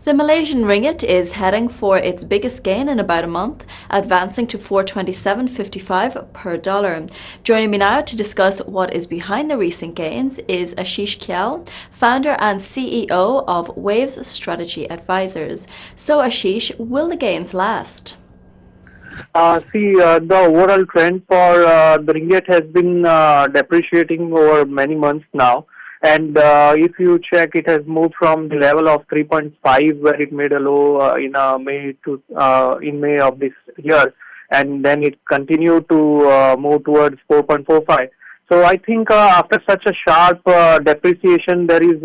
The Malaysian ringgit is heading for its biggest gain in about a month, advancing to 427.55 per dollar. Joining me now to discuss what is behind the recent gains is Ashish Kyal, founder and CEO of Waves Strategy Advisors. So Ashish, will the gains last? The overall trend for the ringgit has been depreciating over many months now. And if you check, it has moved from the level of 3.5, where it made a low in May of this year, and then it continued to move towards 4.45. So I think after such a sharp depreciation, there is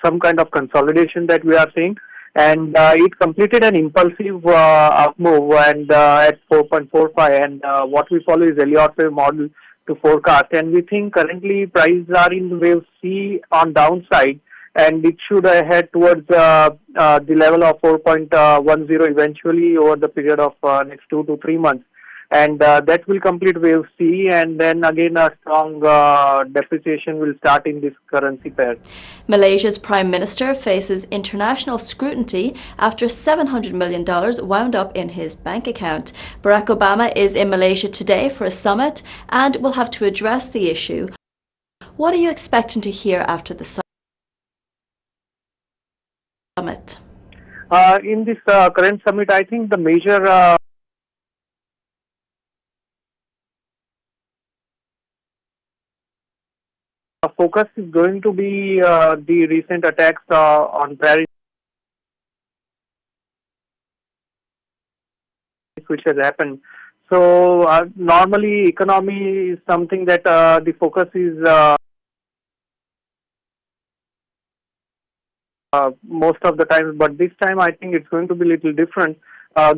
some kind of consolidation that we are seeing, and it completed an impulsive up move and at 4.45, and what we follow is Elliott wave model to forecast, and we think currently prices are in wave C on downside, and it should head towards the level of 4.10 eventually over the period of next 2 to 3 months, and that will complete wave C, and then again a strong depreciation will start in this currency pair. Malaysia's Prime Minister faces international scrutiny after $700 million wound up in his bank account. Barack Obama is in Malaysia today for a summit and will have to address the issue. What are you expecting to hear after the summit? In this current summit, I think the major focus is going to be the recent attacks on Paris, which has happened. So normally economy is something that the focus is most of the time, but this time I think it's going to be a little different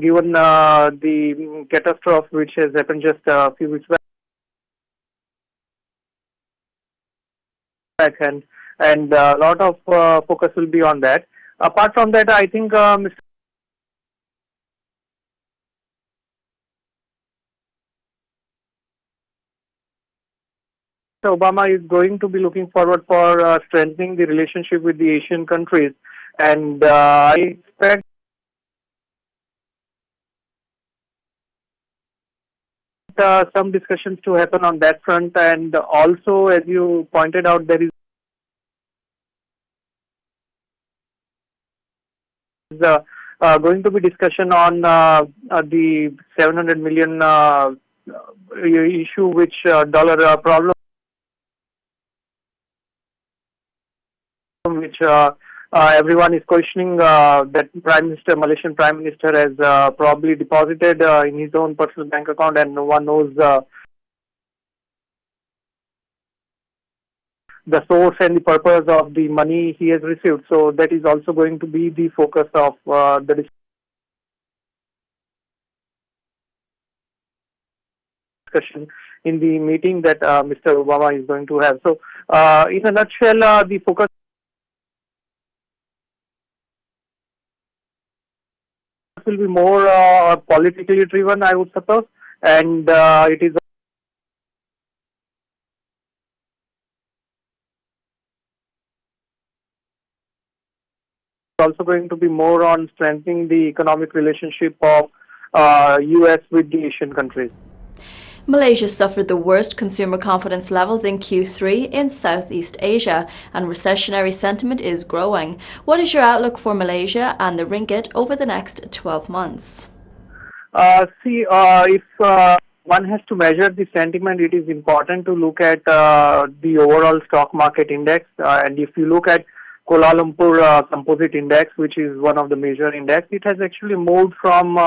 given the catastrophe which has happened just a few weeks back. And a lot of focus will be on that. Apart from that, I think Mr. Obama is going to be looking forward for strengthening the relationship with the Asian countries, and I expect some discussions to happen on that front. And also, as you pointed out, there is going to be discussion on the 700 million issue, which dollar problem, which everyone is questioning, that Malaysian Prime Minister has probably deposited in his own personal bank account, and no one knows the source and the purpose of the money he has received. So that is also going to be the focus of the discussion in the meeting that Mr. Obama is going to have. So in a nutshell, the focus will be more politically driven, I would suppose, and it is also going to be more on strengthening the economic relationship of US with the Asian countries. Malaysia suffered the worst consumer confidence levels in Q3 in Southeast Asia, and recessionary sentiment is growing. What is your outlook for Malaysia and the ringgit over the next 12 months? If one has to measure the sentiment, it is important to look at the overall stock market index. And if you look at Kuala Lumpur Composite Index, which is one of the major index, it has actually moved from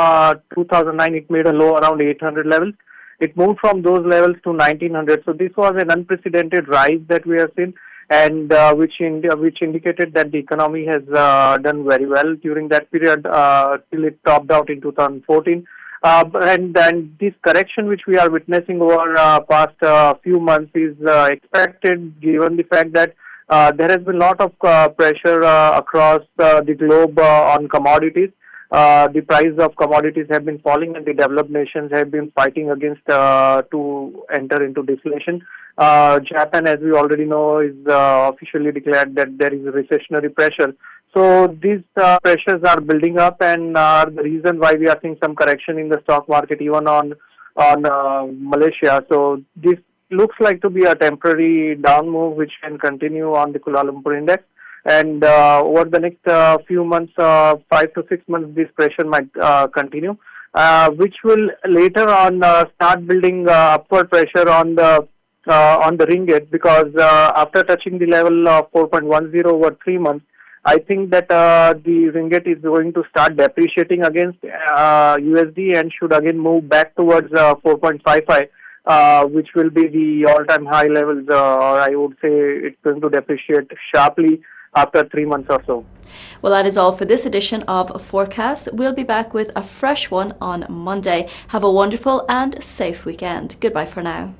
2009, it made a low around 800 levels. It moved from those levels to 1900. So this was an unprecedented rise that we have seen, and which indicated that the economy has done very well during that period till it topped out in 2014. And this correction which we are witnessing over past few months is expected, given the fact that there has been a lot of pressure across the globe on commodities. The price of commodities have been falling, and the developed nations have been fighting against to enter into deflation. Japan, as we already know, is officially declared that there is a recessionary pressure. So these pressures are building up and are the reason why we are seeing some correction in the stock market, even on Malaysia. So this looks like to be a temporary down move, which can continue on the Kuala Lumpur index. And over the next few months, 5 to 6 months, this pressure might continue, which will later on start building upward pressure on the ringgit, because after touching the level of 4.10 over 3 months, I think that the ringgit is going to start depreciating against USD and should again move back towards 4.55, which will be the all-time high levels, or I would say it's going to depreciate sharply after 3 months or so. Well, that is all for this edition of Forecast. We'll be back with a fresh one on Monday. Have a wonderful and safe weekend. Goodbye for now.